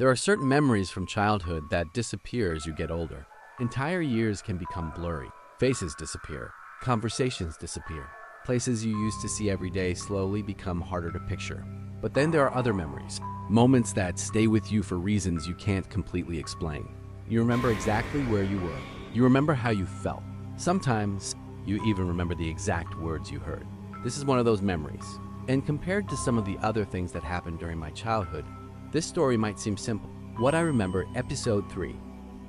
There are certain memories from childhood that disappear as you get older. Entire years can become blurry. Faces disappear. Conversations disappear. Places you used to see every day slowly become harder to picture. But then there are other memories, moments that stay with you for reasons you can't completely explain. You remember exactly where you were. You remember how you felt. Sometimes you even remember the exact words you heard. This is one of those memories. And compared to some of the other things that happened during my childhood, this story might seem simple. What I remember, episode 3,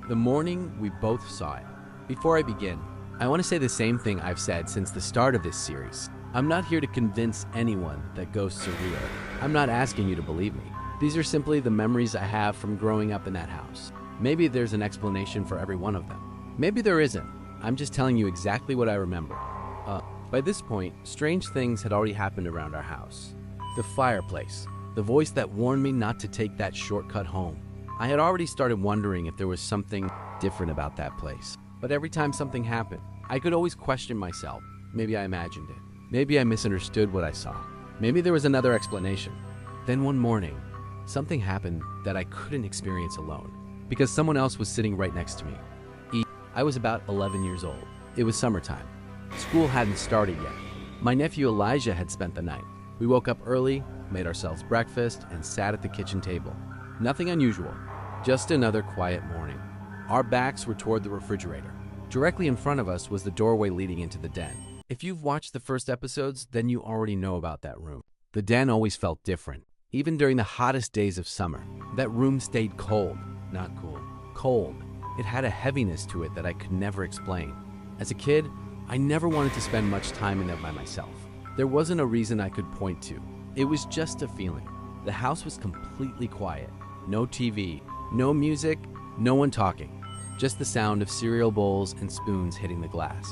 the morning we both saw it. Before I begin, I want to say the same thing I've said since the start of this series. I'm not here to convince anyone that ghosts are real. I'm not asking you to believe me. These are simply the memories I have from growing up in that house. Maybe there's an explanation for every one of them. Maybe there isn't. I'm just telling you exactly what I remember. By this point, strange things had already happened around our house. The fireplace. The voice that warned me not to take that shortcut home. I had already started wondering if there was something different about that place. But every time something happened, I could always question myself. Maybe I imagined it. Maybe I misunderstood what I saw. Maybe there was another explanation. Then one morning, something happened that I couldn't experience alone, because someone else was sitting right next to me. I was about 11 years old. It was summertime. School hadn't started yet. My nephew Elijah had spent the night. We woke up early, made ourselves breakfast, and sat at the kitchen table. Nothing unusual, just another quiet morning. Our backs were toward the refrigerator. Directly in front of us was the doorway leading into the den. If you've watched the first episodes, then you already know about that room. The den always felt different. Even during the hottest days of summer, that room stayed cold, not cool. Cold. It had a heaviness to it that I could never explain. As a kid, I never wanted to spend much time in there by myself. There wasn't a reason I could point to. It was just a feeling. The house was completely quiet. No TV, no music, no one talking. Just the sound of cereal bowls and spoons hitting the glass.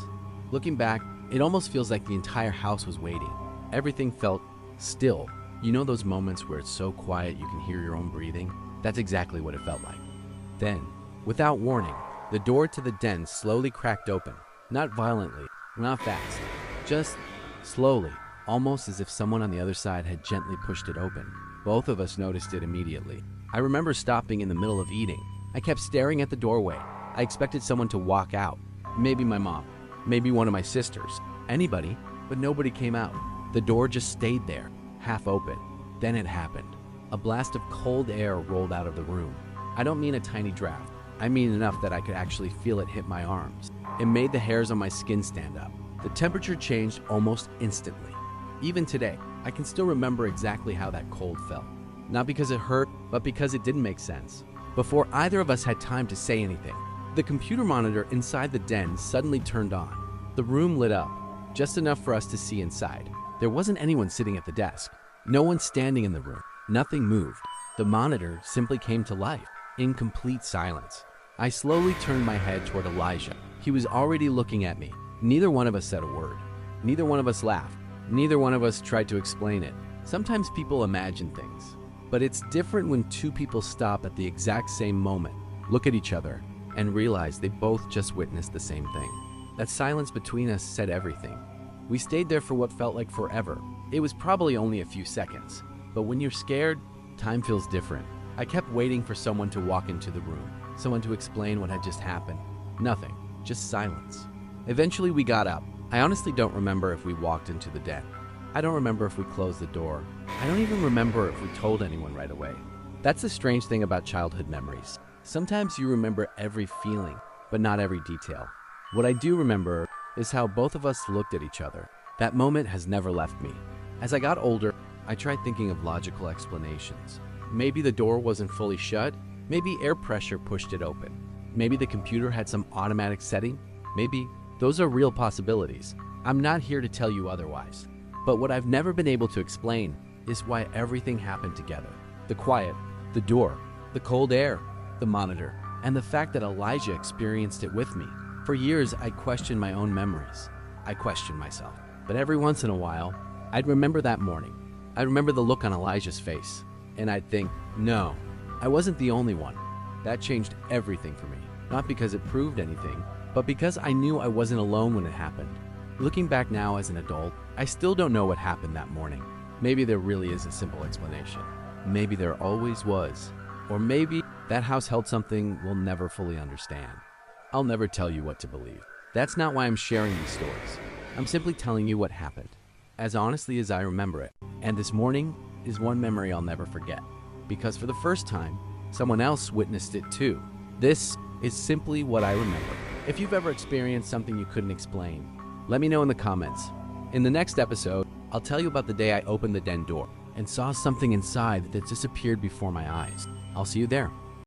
Looking back, it almost feels like the entire house was waiting. Everything felt still. You know those moments where it's so quiet you can hear your own breathing? That's exactly what it felt like. Then, without warning, the door to the den slowly cracked open. Not violently, not fast, just slowly, almost as if someone on the other side had gently pushed it open. Both of us noticed it immediately. I remember stopping in the middle of eating. I kept staring at the doorway. I expected someone to walk out. Maybe my mom, maybe one of my sisters, anybody, but nobody came out. The door just stayed there, half open. Then it happened. A blast of cold air rolled out of the room. I don't mean a tiny draft. I mean enough that I could actually feel it hit my arms. It made the hairs on my skin stand up. The temperature changed almost instantly. Even today, I can still remember exactly how that cold felt. Not because it hurt, but because it didn't make sense. Before either of us had time to say anything, the computer monitor inside the den suddenly turned on. The room lit up, just enough for us to see inside. There wasn't anyone sitting at the desk. No one standing in the room. Nothing moved. The monitor simply came to life, in complete silence. I slowly turned my head toward Elijah. He was already looking at me. Neither one of us said a word. Neither one of us laughed. Neither one of us tried to explain it. Sometimes people imagine things, but it's different when two people stop at the exact same moment, look at each other, and realize they both just witnessed the same thing. That silence between us said everything. We stayed there for what felt like forever. It was probably only a few seconds, but when you're scared, time feels different. I kept waiting for someone to walk into the room, someone to explain what had just happened. Nothing, just silence. Eventually we got up. I honestly don't remember if we walked into the den. I don't remember if we closed the door. I don't even remember if we told anyone right away. That's the strange thing about childhood memories. Sometimes you remember every feeling, but not every detail. What I do remember is how both of us looked at each other. That moment has never left me. As I got older, I tried thinking of logical explanations. Maybe the door wasn't fully shut. Maybe air pressure pushed it open. Maybe the computer had some automatic setting. Maybe those are real possibilities. I'm not here to tell you otherwise. But what I've never been able to explain is why everything happened together. The quiet, the door, the cold air, the monitor, and the fact that Elijah experienced it with me. For years, I questioned my own memories. I questioned myself. But every once in a while, I'd remember that morning. I'd remember the look on Elijah's face. And I'd think, no, I wasn't the only one. That changed everything for me. Not because it proved anything, but because I knew I wasn't alone when it happened. Looking back now as an adult, I still don't know what happened that morning. Maybe there really is a simple explanation. Maybe there always was. Or maybe that house held something we'll never fully understand. I'll never tell you what to believe. That's not why I'm sharing these stories. I'm simply telling you what happened, as honestly as I remember it. And this morning is one memory I'll never forget, because for the first time, someone else witnessed it too. This is simply what I remember. If you've ever experienced something you couldn't explain, let me know in the comments. In the next episode, I'll tell you about the day I opened the den door and saw something inside that disappeared before my eyes. I'll see you there.